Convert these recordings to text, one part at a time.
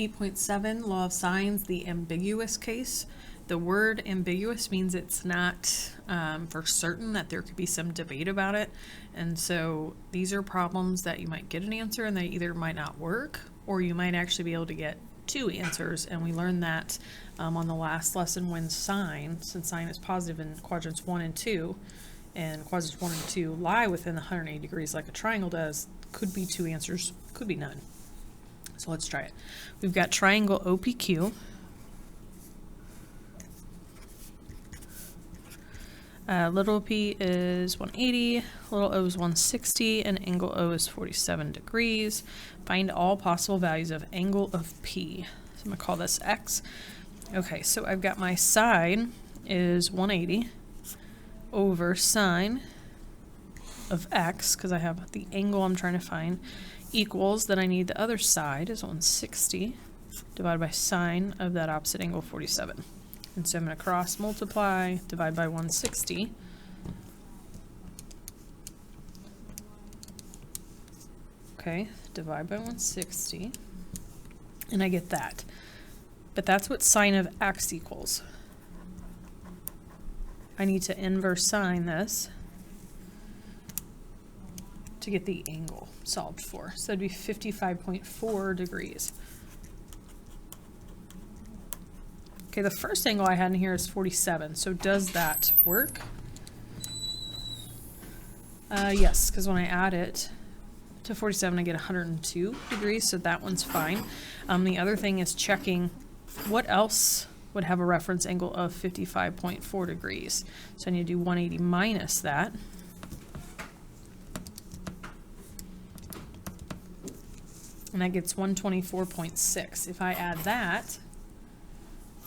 8.7, Law of Signs, the ambiguous case. The word ambiguous means it's not for certain, that there could be some debate about it. And so these are problems that you might get an answer and they either might not work, or you might actually be able to get two answers. And we learned that on the last lesson when since sine is positive in quadrants 1 and 2, and quadrants 1 and 2 lie within 180 degrees like a triangle does, could be two answers, could be none. So let's try it. We've got triangle OPQ. Little p is 180, little o is 160, and angle O is 47 degrees. Find all possible values of angle of P. So I'm going to call this X. Okay, so I've got my sine is 180 over sine of X, because I have the angle I'm trying to find, equals, then I need the other side is 160 divided by sine of that opposite angle 47. And so I'm going to cross multiply, divide by 160. Okay, divide by 160. And I get that. But that's what sine of X equals. I need to inverse sine this to get the angle solved for. So that'd be 55.4 degrees. Okay, the first angle I had in here is 47, so does that work? Yes, because when I add it to 47, I get 102 degrees, so that one's fine. The other thing is checking what else would have a reference angle of 55.4 degrees. So I need to do 180 minus that. And that gets 124.6. If I add that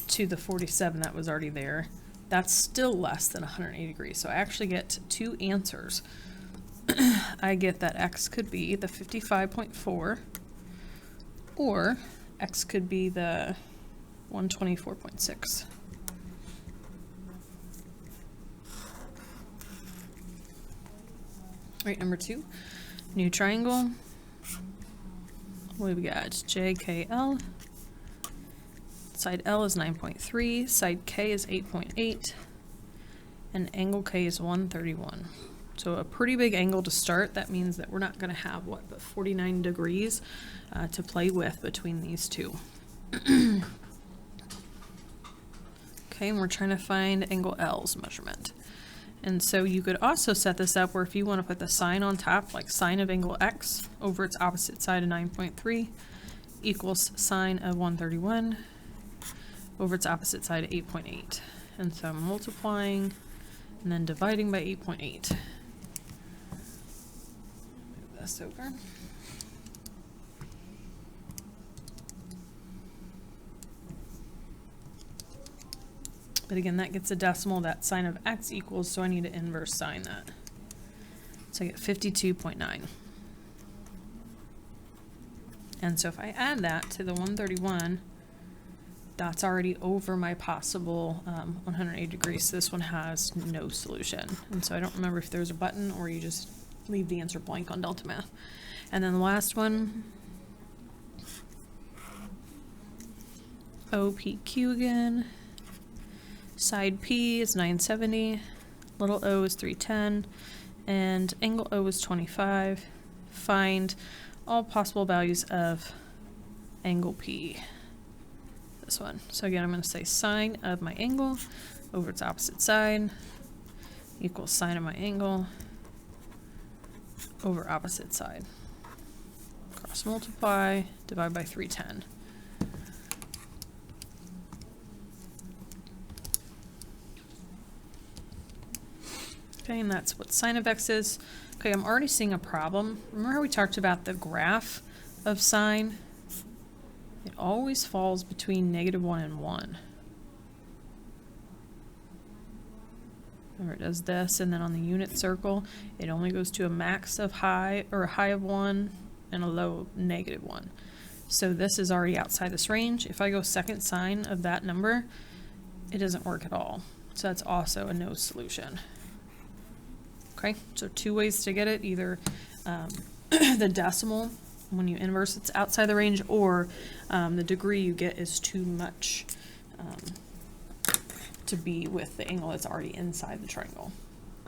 to the 47 that was already there, that's still less than 180 degrees. So I actually get two answers. I get that X could be the 55.4, or X could be the 124.6. Right, number 2, new triangle. What have we got? JKL. Side L is 9.3, side K is 8.8, and angle K is 131. So a pretty big angle to start. That means that we're not going to have, what, but 49 degrees to play with between these two. Okay, and we're trying to find angle L's measurement. And so you could also set this up where if you want to put the sine on top, like sine of angle X over its opposite side of 9.3 equals sine of 131 over its opposite side of 8.8. And so I'm multiplying and then dividing by 8.8. Move this over. But again, that gets a decimal, that sine of X equals, so I need to inverse sine that. So I get 52.9. And so if I add that to the 131, that's already over my possible 180 degrees. So this one has no solution. And so I don't remember if there's a button or you just leave the answer blank on Delta Math. And then the last one, OPQ again. Side P is 970, little o is 310, and angle O is 25. Find all possible values of angle P. This one. So again, I'm going to say sine of my angle over its opposite side equals sine of my angle over opposite side. Cross multiply, divide by 310. Okay, and that's what sine of X is. Okay, I'm already seeing a problem. Remember how we talked about the graph of sine? It always falls between -1 and 1. Remember, it does this, and then on the unit circle, it only goes to a max of high, or a high of 1, and a low of -1. So this is already outside this range. If I go second sine of that number, it doesn't work at all. So that's also a no solution. Okay, so two ways to get it, either the decimal when you inverse, it's outside the range, or the degree you get is too much to be with the angle that's already inside the triangle.